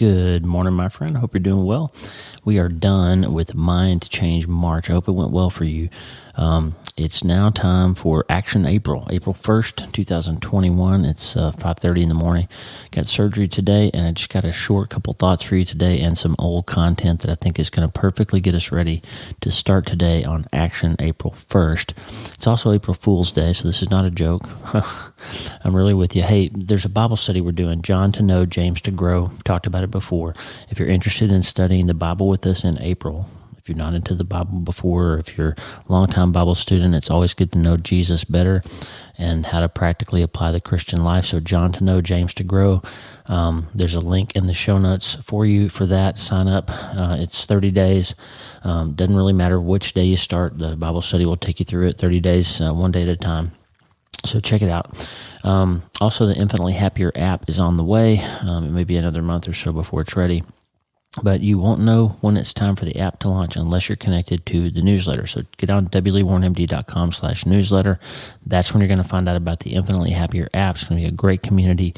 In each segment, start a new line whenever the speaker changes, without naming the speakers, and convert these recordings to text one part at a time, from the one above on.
Good morning, my friend. I hope you're doing well. We are done with Mind Change March. I hope it went well for you. It's now time for Action April 1st, 2021. It's 5:30 in the morning. Got surgery today, and I just got a short couple thoughts for you today and some old content that I think is going to perfectly get us ready to start today on Action April 1st. It's also April Fool's Day, so this is not a joke. I'm really with you. Hey, there's a Bible study we're doing, John to Know, James to Grow. We've talked about it before. If you're interested in studying the Bible with us in April, if you're not into the Bible before, or if you're a long-time Bible student, it's always good to know Jesus better and how to practically apply the Christian life. So John to Know, James to Grow. There's a link in the show notes for you for that. Sign up. It's 30 days. Doesn't really matter which day you start. The Bible study will take you through it 30 days, one day at a time. So check it out. Also, the Infinitely Happier app is on the way. It may be another month or so before it's ready. But you won't know when it's time for the app to launch unless you're connected to the newsletter. So get on wleewarrenmd.com/newsletter. That's when you're going to find out about the Infinitely Happier app. It's going to be a great community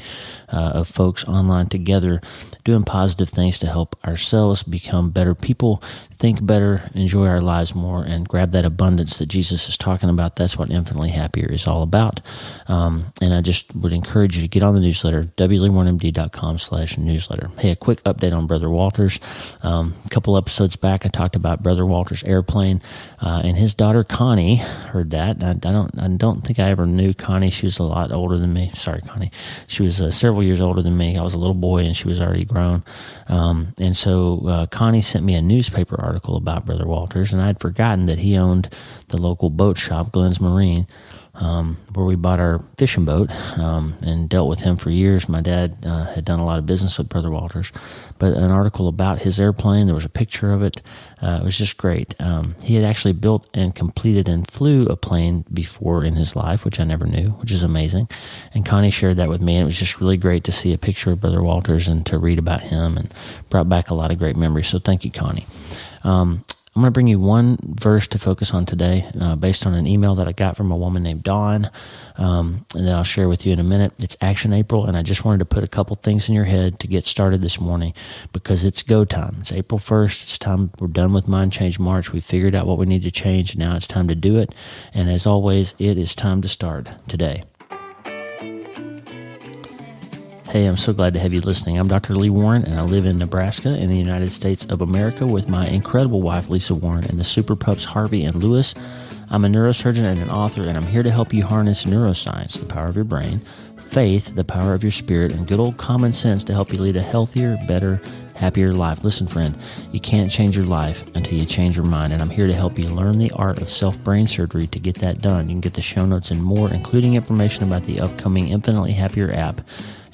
of folks online together doing positive things to help ourselves become better people, think better, enjoy our lives more, and grab that abundance that Jesus is talking about. That's what Infinitely Happier is all about. And I just would encourage you to get on the newsletter, wleewarrenmd.com/newsletter. Hey, a quick update on Brother Walters. A couple episodes back, I talked about Brother Walter's airplane, and his daughter Connie heard that. I don't think I ever knew Connie. She was a lot older than me. Sorry, Connie. She was several years older than me. I was a little boy, and she was already grown. And so Connie sent me a newspaper article about Brother Walters, and I'd forgotten that he owned the local boat shop, Glenn's Marine, where we bought our fishing boat, and dealt with him for years. My dad had done a lot of business with Brother Walters, but an article about his airplane, there was a picture of it. It was just great. He had actually built and completed and flew a plane before in his life, which I never knew, which is amazing. And Connie shared that with me, and it was just really great to see a picture of Brother Walters and to read about him, and brought back a lot of great memories. So thank you, Connie. I'm going to bring you one verse to focus on today, based on an email that I got from a woman named Dawn, and that I'll share with you in a minute. It's Action April, and I just wanted to put a couple things in your head to get started this morning, because it's go time. It's April 1st. It's time. We're done with Mind Change March. We figured out what we need to change. Now it's time to do it. And as always, it is time to start today. Hey, I'm so glad to have you listening. I'm Dr. Lee Warren, and I live in Nebraska in the United States of America with my incredible wife, Lisa Warren, and the super pups, Harvey and Lewis. I'm a neurosurgeon and an author, and I'm here to help you harness neuroscience, the power of your brain, faith, the power of your spirit, and good old common sense to help you lead a healthier, better, happier life. Listen, friend, you can't change your life until you change your mind, and I'm here to help you learn the art of self-brain surgery to get that done. You can get the show notes and more, including information about the upcoming Infinitely Happier app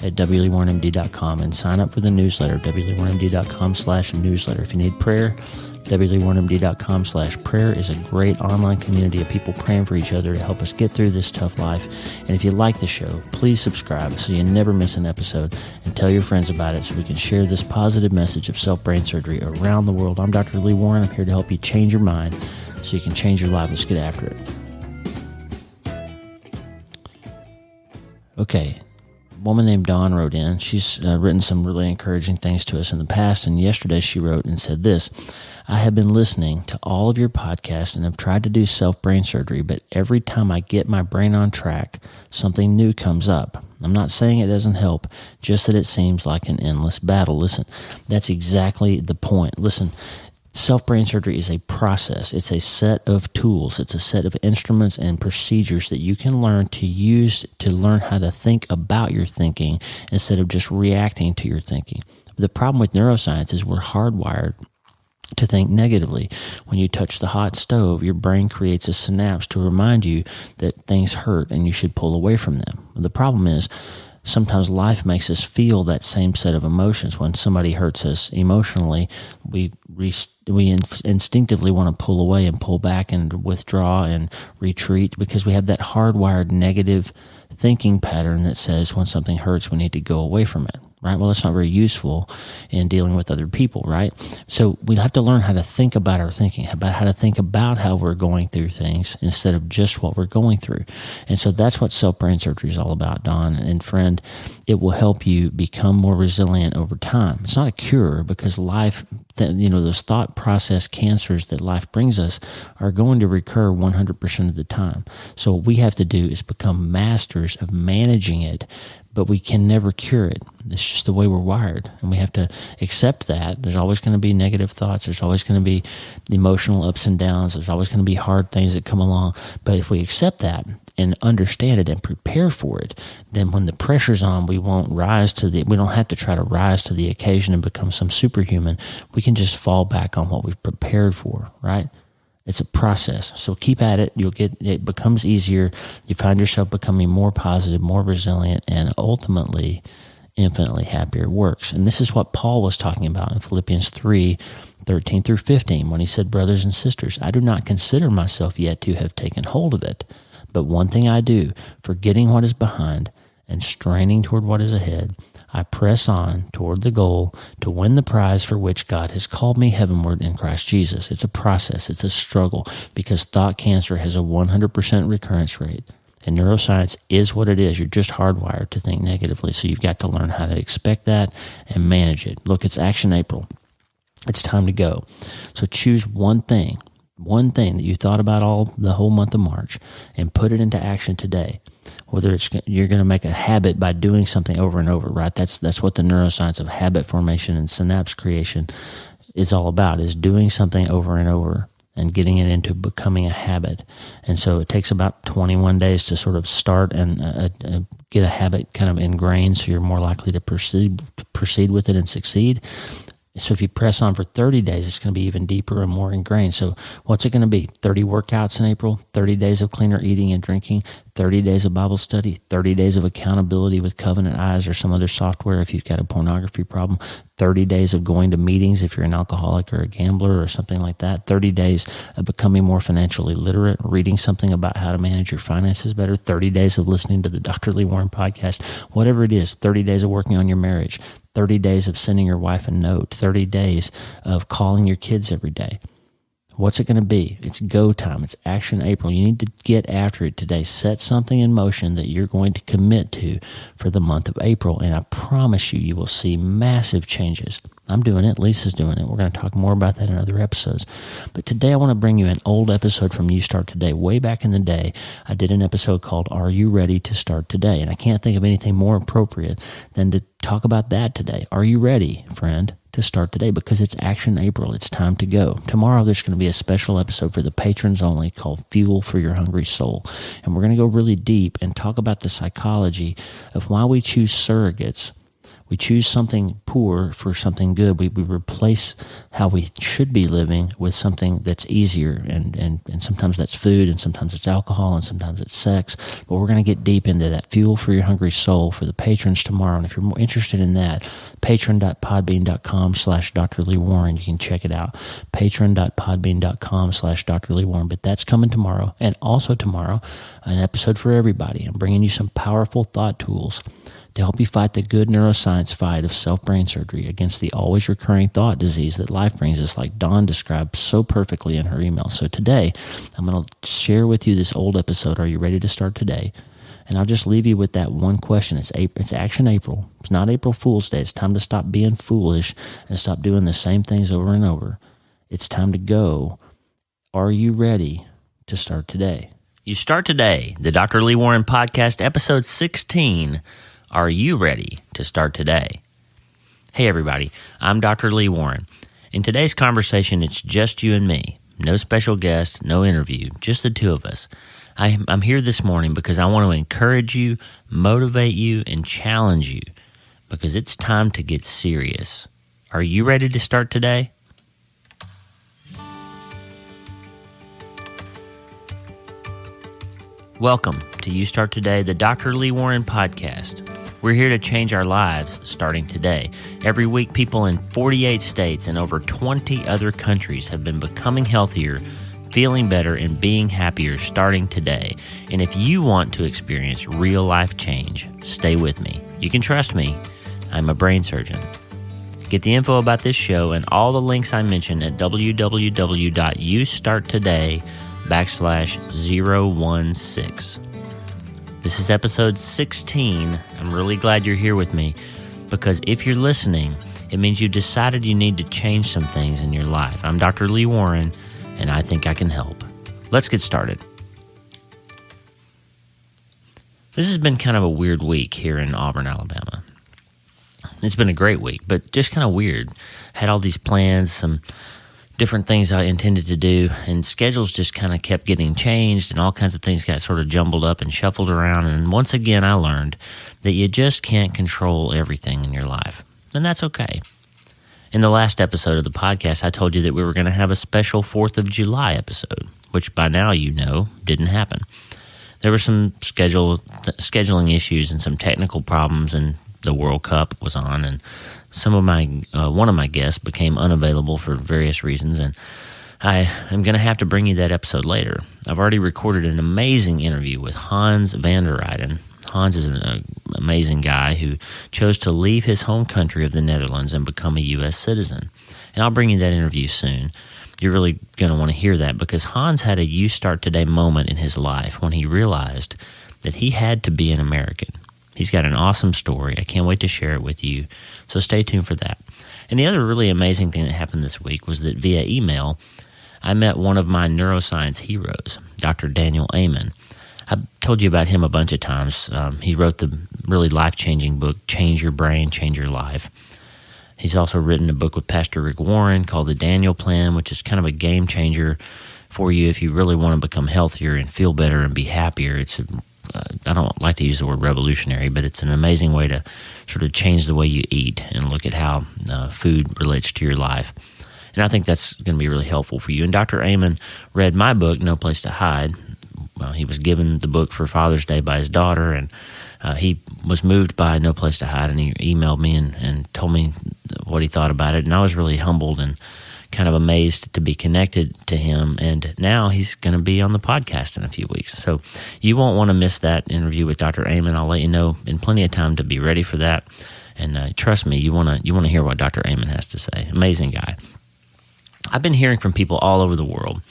at wleewarrenmd.com, and sign up for the newsletter, wleewarrenmd.com/newsletter. If you need prayer, wleewarrenmd.com/prayer is a great online community of people praying for each other to help us get through this tough life. And if you like the show, please subscribe so you never miss an episode, and tell your friends about it so we can share this positive message of self-brain surgery around the world. I'm Dr. Lee Warren. I'm here to help you change your mind so you can change your life. Let's get after it. Okay. A woman named Dawn wrote in. She's written some really encouraging things to us in the past, and yesterday she wrote and said this: I have been listening to all of your podcasts and have tried to do self-brain surgery, but every time I get my brain on track, something new comes up. I'm not saying it doesn't help, just that it seems like an endless battle. Listen, that's exactly the point. Listen, self-brain surgery is a process. It's a set of tools. It's a set of instruments and procedures that you can learn to use to learn how to think about your thinking instead of just reacting to your thinking. The problem with neuroscience is we're hardwired to think negatively. When you touch the hot stove, your brain creates a synapse to remind you that things hurt and you should pull away from them. The problem is, sometimes life makes us feel that same set of emotions. When somebody hurts us emotionally, we instinctively want to pull away and pull back and withdraw and retreat, because we have that hardwired negative thinking pattern that says when something hurts, we need to go away from it. right? Well, that's not very useful in dealing with other people, right? So we have to learn how to think about our thinking, about how to think about how we're going through things instead of just what we're going through. And so that's what self-brain surgery is all about, Don. And friend, it will help you become more resilient over time. It's not a cure, because life, those thought process cancers that life brings us are going to recur 100% of the time. So what we have to do is become masters of managing it, but we can never cure it. It's just the way we're wired, and we have to accept that. There's always going to be negative thoughts. There's always going to be emotional ups and downs. There's always going to be hard things that come along. But if we accept that and understand it and prepare for it, then when the pressure's on, we don't have to try to rise to the occasion and become some superhuman. We can just fall back on what we've prepared for, right? It's a process. So keep at it. It becomes easier. You find yourself becoming more positive, more resilient, and ultimately infinitely happier. It works. And this is what Paul was talking about in Philippians 3:13 through 15, when he said, "Brothers and sisters, I do not consider myself yet to have taken hold of it. But one thing I do, forgetting what is behind and straining toward what is ahead, I press on toward the goal to win the prize for which God has called me heavenward in Christ Jesus." It's a process. It's a struggle, because thought cancer has a 100% recurrence rate. And neuroscience is what it is. You're just hardwired to think negatively. So you've got to learn how to expect that and manage it. Look, it's Action April. It's time to go. So choose one thing that you thought about the whole month of March, and put it into action today. Whether you're going to make a habit by doing something over and over, right? That's what the neuroscience of habit formation and synapse creation is all about, is doing something over and over and getting it into becoming a habit. And so it takes about 21 days to sort of start and get a habit kind of ingrained, so you're more likely to proceed with it and succeed. So if you press on for 30 days, it's going to be even deeper and more ingrained. So what's it going to be? 30 workouts in April, 30 days of cleaner eating and drinking, 30 days of Bible study, 30 days of accountability with Covenant Eyes or some other software if you've got a pornography problem, 30 days of going to meetings if you're an alcoholic or a gambler or something like that, 30 days of becoming more financially literate, reading something about how to manage your finances better, 30 days of listening to the Dr. Lee Warren podcast, whatever it is, 30 days of working on your marriage, 30 days of sending your wife a note, 30 days of calling your kids every day. What's it going to be? It's go time. It's Action April. You need to get after it today. Set something in motion that you're going to commit to for the month of April, and I promise you will see massive changes. I'm doing it. Lisa's doing it. We're going to talk more about that in other episodes. But today I want to bring you an old episode from You Start Today. Way back in the day, I did an episode called Are You Ready to Start Today? And I can't think of anything more appropriate than to talk about that today. Are you ready, friend, to start today? Because it's Action April. It's time to go. Tomorrow there's going to be a special episode for the patrons only called Fuel for Your Hungry Soul. And we're going to go really deep and talk about the psychology of why we choose surrogates. We choose something poor for something good. We replace how we should be living with something that's easier. And sometimes that's food, and sometimes it's alcohol, and sometimes it's sex. But we're going to get deep into that. Fuel for Your Hungry Soul for the patrons tomorrow. And if you're more interested in that, patron.podbean.com/Dr. Lee Warren. You can check it out. Patron.podbean.com/Dr. Lee Warren. But that's coming tomorrow. And also tomorrow, an episode for everybody. I'm bringing you some powerful thought tools to help you fight the good neuroscience fight of self-brain surgery against the always recurring thought disease that life brings us, like Dawn described so perfectly in her email. So today, I'm going to share with you this old episode, Are You Ready to Start Today? And I'll just leave you with that one question. It's Action April. It's not April Fool's Day. It's time to stop being foolish and stop doing the same things over and over. It's time to go. Are you ready to start today? You Start Today, the Dr. Lee Warren Podcast, episode 16. Are you ready to start today? Hey everybody, I'm Dr. Lee Warren. In today's conversation, it's just you and me. No special guest, no interview, just the two of us. I'm here this morning because I want to encourage you, motivate you, and challenge you because it's time to get serious. Are you ready to start today? Welcome to You Start Today, the Dr. Lee Warren Podcast. We're here to change our lives starting today. Every week, people in 48 states and over 20 other countries have been becoming healthier, feeling better, and being happier starting today. And if you want to experience real life change, stay with me. You can trust me. I'm a brain surgeon. Get the info about this show and all the links I mentioned at www.youstarttoday.com/016. This is episode 16. I'm really glad you're here with me because if you're listening, it means you decided you need to change some things in your life. I'm Dr. Lee Warren, and I think I can help. Let's get started. This has been kind of a weird week here in Auburn, Alabama. It's been a great week, but just kind of weird. Had all these plans, some different things I intended to do, and schedules just kind of kept getting changed, and all kinds of things got sort of jumbled up and shuffled around. And once again, I learned that you just can't control everything in your life, and that's okay. In the last episode of the podcast, I told you that we were going to have a special 4th of July episode, which by now you know didn't happen. There were some scheduling issues and some technical problems, and the World Cup was on, and one of my guests became unavailable for various reasons, and I am going to have to bring you that episode later. I've already recorded an amazing interview with Hans van der Rijden. Hans is an amazing guy who chose to leave his home country of the Netherlands and become a U.S. citizen, and I'll bring you that interview soon. You're really going to want to hear that because Hans had a You Start Today moment in his life when he realized that he had to be an American. He's got an awesome story. I can't wait to share it with you, so stay tuned for that. And the other really amazing thing that happened this week was that via email, I met one of my neuroscience heroes, Dr. Daniel Amen. I've told you about him a bunch of times. He wrote the really life-changing book, Change Your Brain, Change Your Life. He's also written a book with Pastor Rick Warren called The Daniel Plan, which is kind of a game changer for you if you really want to become healthier and feel better and be happier. I don't like to use the word revolutionary, but it's an amazing way to sort of change the way you eat and look at how food relates to your life. And I think that's going to be really helpful for you. And Dr. Amen read my book, No Place to Hide. He was given the book for Father's Day by his daughter, and he was moved by No Place to Hide, and he emailed me and told me what he thought about it. And I was really humbled and kind of amazed to be connected to him, and now he's going to be on the podcast in a few weeks. So you won't want to miss that interview with Dr. Amen. I'll let you know in plenty of time to be ready for that. And trust me, you want to hear what Dr. Amen has to say. Amazing guy. I've been hearing from people all over the world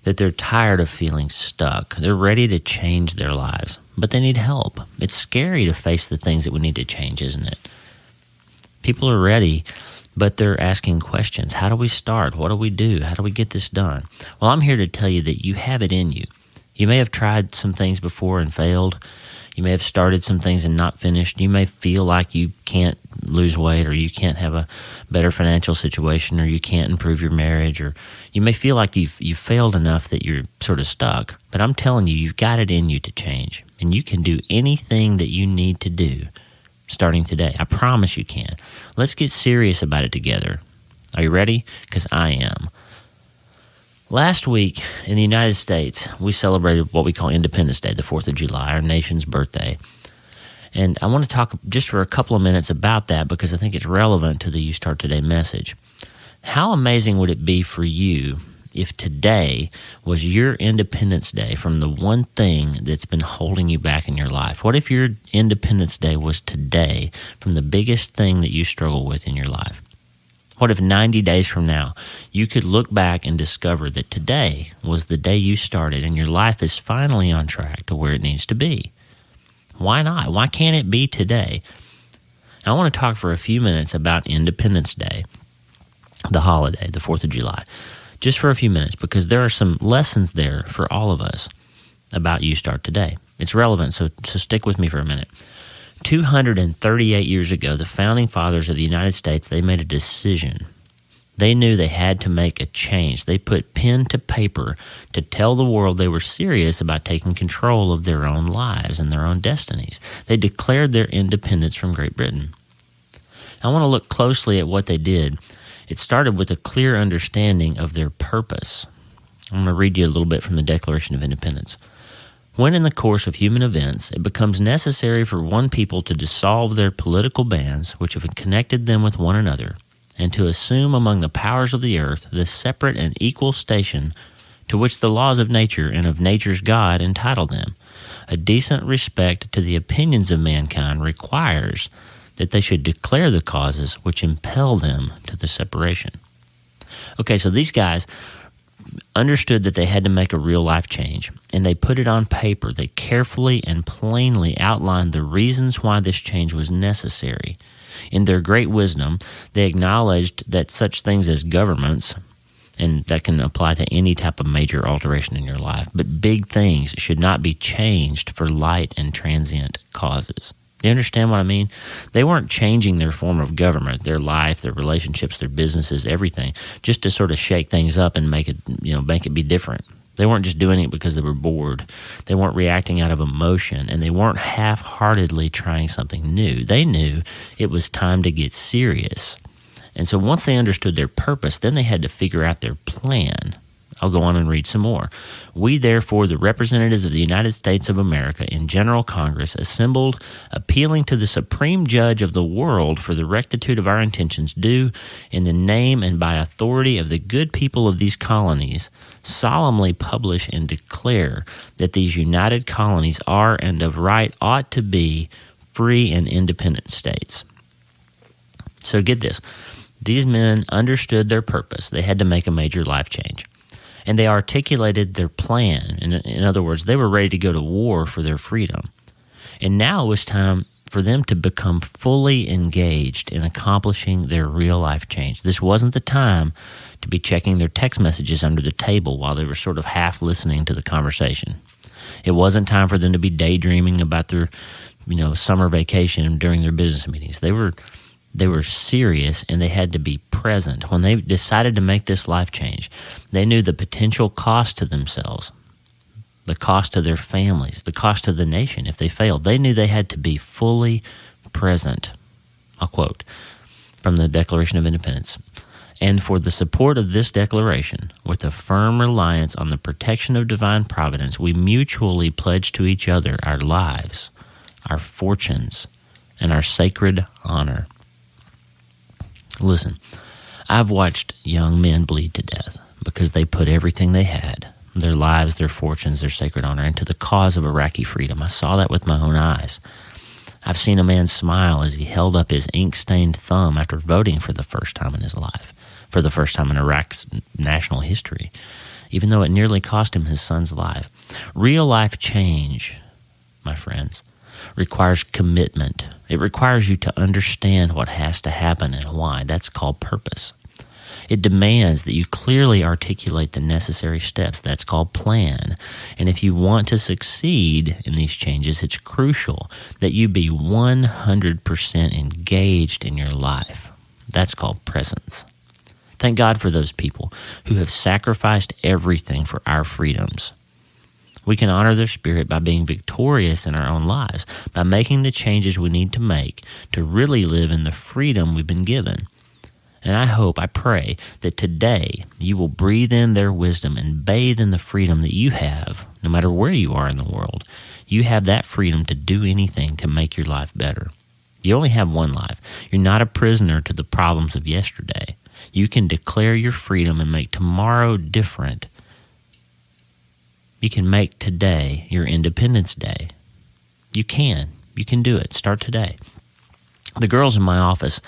that they're tired of feeling stuck. They're ready to change their lives, but they need help. It's scary to face the things that we need to change, isn't it? People are ready, but they're asking questions. How do we start? What do we do? How do we get this done? Well, I'm here to tell you that you have it in you. You may have tried some things before and failed. You may have started some things and not finished. You may feel like you can't lose weight, or you can't have a better financial situation, or you can't improve your marriage, or you may feel like you've failed enough that you're sort of stuck. But I'm telling you, you've got it in you to change, and you can do anything that you need to do starting today. I promise you can. Let's get serious about it together. Are you ready? Because I am. Last week in the United States, we celebrated what we call Independence Day, the 4th of July, our nation's birthday. And I want to talk just for a couple of minutes about that because I think it's relevant to the You Start Today message. How amazing would it be for you if today was your Independence Day from the one thing that's been holding you back in your life? What if your Independence Day was today from the biggest thing that you struggle with in your life? What if 90 days from now you could look back and discover that today was the day you started and your life is finally on track to where it needs to be? Why not? Why can't it be today? I want to talk for a few minutes about Independence Day, the holiday, the 4th of July. Just for a few minutes, because there are some lessons there for all of us about You Start Today. It's relevant, so stick with me for a minute. 238 years ago, the founding fathers of the United States, they made a decision. They knew they had to make a change. They put pen to paper to tell the world they were serious about taking control of their own lives and their own destinies. They declared their independence from Great Britain. I want to look closely at what they did. It started with a clear understanding of their purpose. I'm going to read you a little bit from the Declaration of Independence. When in the course of human events it becomes necessary for one people to dissolve their political bands which have connected them with one another, and to assume among the powers of the earth the separate and equal station to which the laws of nature and of nature's God entitle them, a decent respect to the opinions of mankind requires that they should declare the causes which impel them to the separation. Okay, so these guys understood that they had to make a real life change, and they put it on paper. They carefully and plainly outlined the reasons why this change was necessary. In their great wisdom, they acknowledged that such things as governments, and that can apply to any type of major alteration in your life, but big things should not be changed for light and transient causes. Do you understand what I mean? They weren't changing their form of government, their life, their relationships, their businesses, everything, just to sort of shake things up and make it be different. They weren't just doing it because they were bored. They weren't reacting out of emotion, and they weren't half-heartedly trying something new. They knew it was time to get serious. And so once they understood their purpose, then they had to figure out their plan. I'll go on and read some more. We, therefore, the representatives of the United States of America in General Congress, assembled, appealing to the Supreme Judge of the world for the rectitude of our intentions, do, in the name and by authority of the good people of these colonies, solemnly publish and declare that these united colonies are and of right ought to be free and independent states. So get this. These men understood their purpose. They had to make a major life change. And they articulated their plan. In other words, they were ready to go to war for their freedom. And now it was time for them to become fully engaged in accomplishing their real life change. This wasn't the time to be checking their text messages under the table while they were sort of half listening to the conversation. It wasn't time for them to be daydreaming about their, summer vacation during their business meetings. They were serious, and they had to be present. When they decided to make this life change, they knew the potential cost to themselves, the cost to their families, the cost to the nation if they failed. They knew they had to be fully present. I'll quote from the Declaration of Independence. And for the support of this declaration, with a firm reliance on the protection of divine providence, we mutually pledge to each other our lives, our fortunes, and our sacred honor. Listen, I've watched young men bleed to death because they put everything they had, their lives, their fortunes, their sacred honor, into the cause of Iraqi freedom. I saw that with my own eyes. I've seen a man smile as he held up his ink-stained thumb after voting for the first time in his life, for the first time in Iraq's national history, even though it nearly cost him his son's life. Real life change, my friends, requires commitment. It requires you to understand what has to happen and why. That's called purpose. It demands that you clearly articulate the necessary steps. That's called plan. And if you want to succeed in these changes, it's crucial that you be 100% engaged in your life. That's called presence. Thank God for those people who have sacrificed everything for our freedoms. We can honor their spirit by being victorious in our own lives, by making the changes we need to make to really live in the freedom we've been given. And I pray that today you will breathe in their wisdom and bathe in the freedom that you have, no matter where you are in the world. You have that freedom to do anything to make your life better. You only have one life. You're not a prisoner to the problems of yesterday. You can declare your freedom and make tomorrow different. You can make today your Independence Day. You can do it. Start today. The girls in my office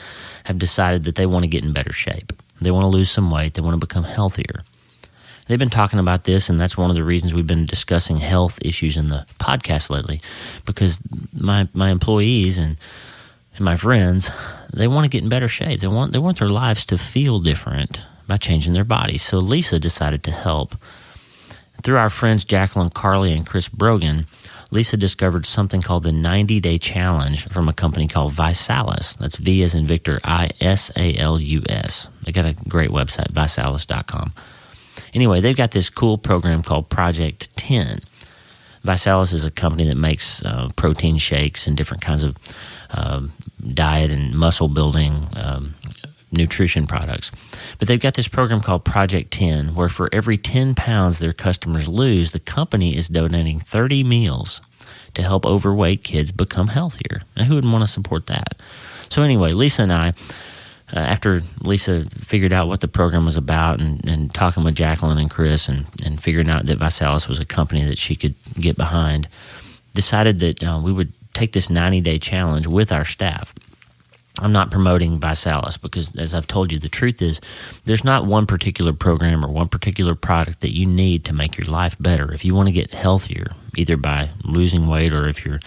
have decided that they want to get in better shape. They want to lose some weight. They want to become healthier. They've been talking about this, and that's one of the reasons we've been discussing health issues in the podcast lately, because my employees and my friends, they want to get in better shape. They want their lives to feel different by changing their bodies. So Lisa decided to help. Through our friends Jacqueline Carley and Chris Brogan, Lisa discovered something called the 90-Day Challenge from a company called Visalis. That's V as in Victor, ISALUS. They got a great website, visalis.com. Anyway, they've got this cool program called Project 10. Visalis is a company that makes protein shakes and different kinds of diet and muscle building nutrition products. But they've got this program called Project 10, where for every 10 pounds their customers lose, the company is donating 30 meals to help overweight kids become healthier. Now, who wouldn't want to support that? So anyway, Lisa and I, after Lisa figured out what the program was about and talking with Jacqueline and Chris and figuring out that Visalis was a company that she could get behind, decided that we would take this 90-day challenge with our staff. I'm not promoting ViSalus because, as I've told you, the truth is there's not one particular program or one particular product that you need to make your life better. If you want to get healthier, either by losing weight or if you're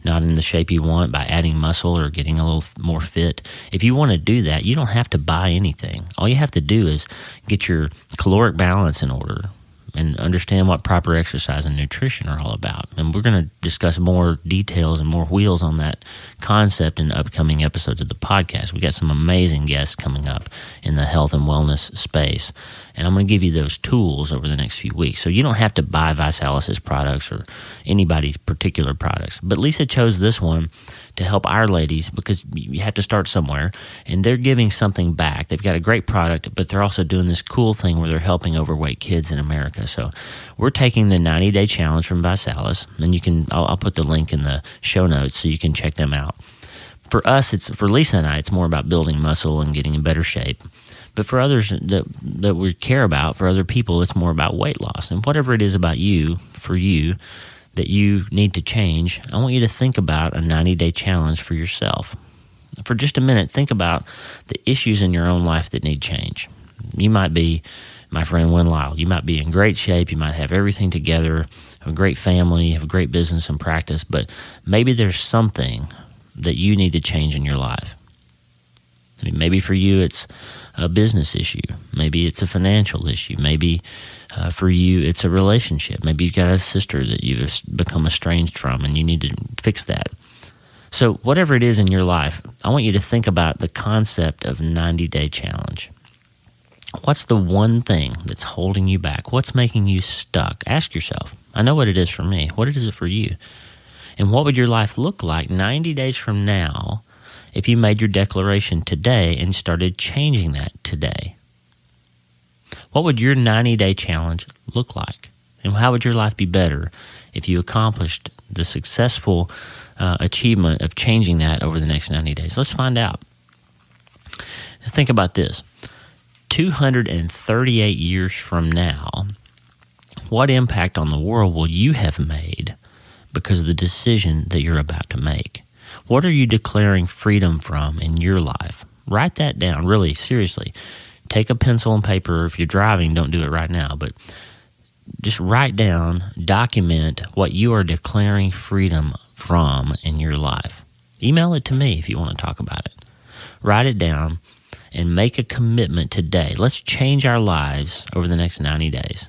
not in the shape you want, by adding muscle or getting a little more fit, if you want to do that, you don't have to buy anything. All you have to do is get your caloric balance in order and understand what proper exercise and nutrition are all about. And we're going to discuss more details and more wheels on that concept in upcoming episodes of the podcast. We got some amazing guests coming up in the health and wellness space, and I'm going to give you those tools over the next few weeks. So you don't have to buy ViSalus's products or anybody's particular products. But Lisa chose this one to help our ladies because you have to start somewhere, and they're giving something back. They've got a great product, but they're also doing this cool thing where they're helping overweight kids in America. So we're taking the 90-day challenge from ViSalus, and I'll put the link in the show notes so you can check them out. For us, for Lisa and I, it's more about building muscle and getting in better shape. But for others that we care about, for other people, it's more about weight loss. And whatever it is about you, for you, that you need to change, I want you to think about a 90-day challenge for yourself. For just a minute, think about the issues in your own life that need change. You might be, my friend Wynn Lyle, you might be in great shape, you might have everything together, have a great family, have a great business and practice, but maybe there's something that you need to change in your life. I mean, maybe for you it's a business issue. Maybe it's a financial issue. Maybe for you it's a relationship. Maybe you've got a sister that you've become estranged from and you need to fix that. So whatever it is in your life, I want you to think about the concept of 90-day challenge. What's the one thing that's holding you back? What's making you stuck? Ask yourself. I know what it is for me. What is it for you? And what would your life look like 90 days from now if you made your declaration today and started changing that today? What would your 90-day challenge look like? And how would your life be better if you accomplished the successful achievement of changing that over the next 90 days? Let's find out. Think about this. 238 years from now, what impact on the world will you have made because of the decision that you're about to make? What are you declaring freedom from in your life? Write that down, really, seriously. Take a pencil and paper. If you're driving, don't do it right now, but just write down, document what you are declaring freedom from in your life. Email it to me if you want to talk about it. Write it down and make a commitment today. Let's change our lives over the next 90 days.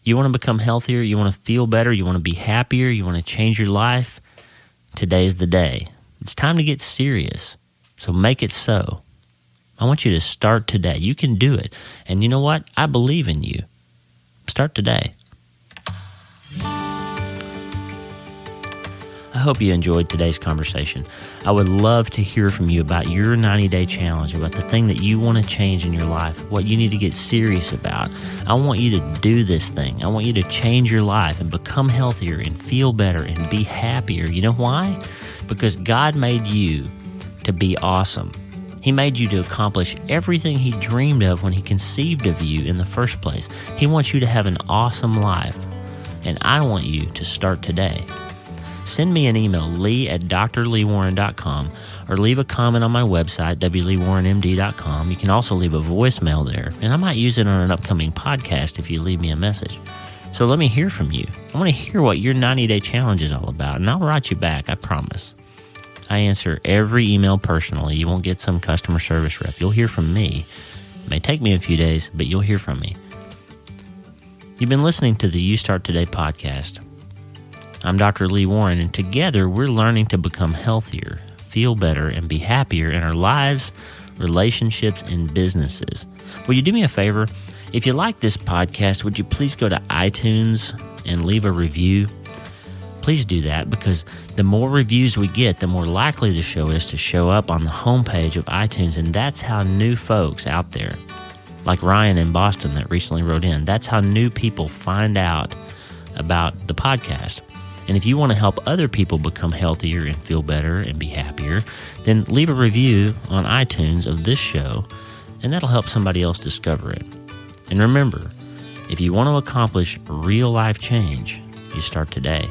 You want to become healthier? You want to feel better? You want to be happier? You want to change your life? Today's the day. It's time to get serious. So make it so. I want you to start today. You can do it. And you know what? I believe in you. Start today. I hope you enjoyed today's conversation. I would love to hear from you about your 90-day challenge, about the thing that you want to change in your life, what you need to get serious about. I want you to do this thing. I want you to change your life and become healthier and feel better and be happier. You know why? Because God made you to be awesome. He made you to accomplish everything He dreamed of when He conceived of you in the first place. He wants you to have an awesome life, and I want you to start today. Send me an email, lee@drleewarren.com, or leave a comment on my website, wleewarrenmd.com. You can also leave a voicemail there, and I might use it on an upcoming podcast if you leave me a message. So let me hear from you. I want to hear what your 90-day challenge is all about, and I'll write you back, I promise. I answer every email personally. You won't get some customer service rep. You'll hear from me. It may take me a few days, but you'll hear from me. You've been listening to the You Start Today podcast. I'm Dr. Lee Warren, and together we're learning to become healthier, feel better, and be happier in our lives, relationships, and businesses. Will you do me a favor? If you like this podcast, would you please go to iTunes and leave a review? Please do that, because the more reviews we get, the more likely the show is to show up on the homepage of iTunes, and that's how new folks out there, like Ryan in Boston that recently wrote in, that's how new people find out about the podcast. And if you want to help other people become healthier and feel better and be happier, then leave a review on iTunes of this show, and that'll help somebody else discover it. And remember, if you want to accomplish real life change, you start today.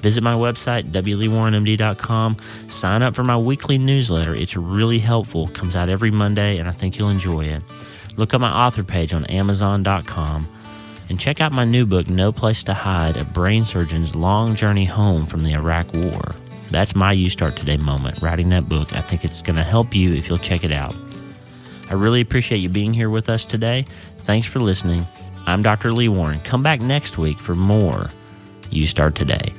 Visit my website, wleewarrenmd.com. Sign up for my weekly newsletter. It's really helpful. It comes out every Monday, and I think you'll enjoy it. Look up my author page on Amazon.com. And check out my new book, No Place to Hide, A Brain Surgeon's Long Journey Home from the Iraq War. That's my You Start Today moment, writing that book. I think it's going to help you if you'll check it out. I really appreciate you being here with us today. Thanks for listening. I'm Dr. Lee Warren. Come back next week for more You Start Today.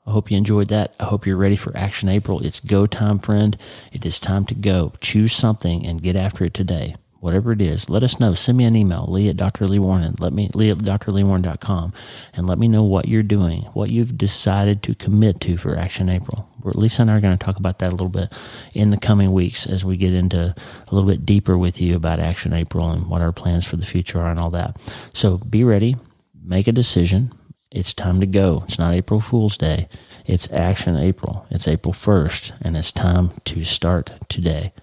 I hope you enjoyed that. I hope you're ready for Action April. It's go time, friend. It is time to go. Choose something and get after it today. Whatever it is, let us know. Send me an email, lee@drleewarren, lee@drleewarren.com, and let me know what you're doing, what you've decided to commit to for Action April. Lisa and I are going to talk about that a little bit in the coming weeks as we get into a little bit deeper with you about Action April and what our plans for the future are and all that. So be ready. Make a decision. It's time to go. It's not April Fool's Day. It's Action April. It's April 1st, and it's time to start today.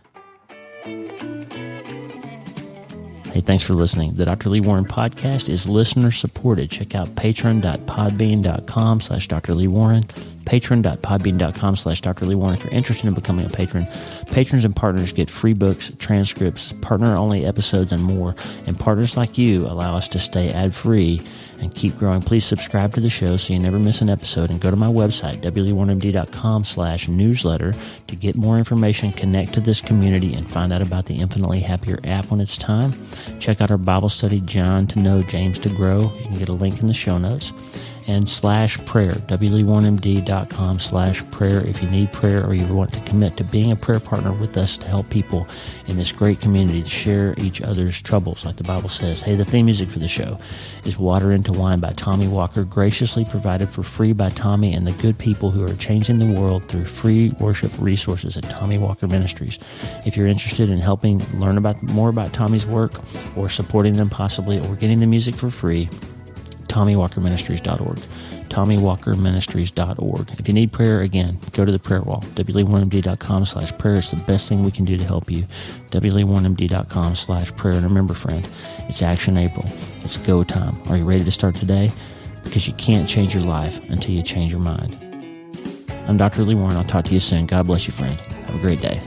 Hey, thanks for listening. The Dr. Lee Warren podcast is listener supported. Check out patron.podbean.com/Dr. Lee Warren, patron.podbean.com/Dr. Lee Warren if you're interested in becoming a patron. Patrons and partners get free books, transcripts, partner-only episodes, and more. And partners like you allow us to stay ad-free and keep growing. Please subscribe to the show so you never miss an episode, and go to my website, wleewarrenmd.com/newsletter to get more information, connect to this community, and find out about the Infinitely Happier app when it's time. Check out our Bible study, John to Know, James to Grow. You can get a link in the show notes. And /prayer, wleewarrenmd.com/prayer if you need prayer or you want to commit to being a prayer partner with us to help people in this great community to share each other's troubles, like the Bible says. Hey, the theme music for the show is Water into Wine by Tommy Walker, graciously provided for free by Tommy and the good people who are changing the world through free worship resources at Tommy Walker Ministries. If you're interested in helping learn more about Tommy's work or supporting them possibly or getting the music for free, TommyWalkerMinistries.org. TommyWalkerMinistries.org. If you need prayer, again, go to the prayer wall. wleewarrenmd.com/prayer is the best thing we can do to help you. wleewarrenmd.com/prayer. And remember, friend, it's Action April. It's go time. Are you ready to start today? Because you can't change your life until you change your mind. I'm Dr. Lee Warren. I'll talk to you soon. God bless you, friend. Have a great day.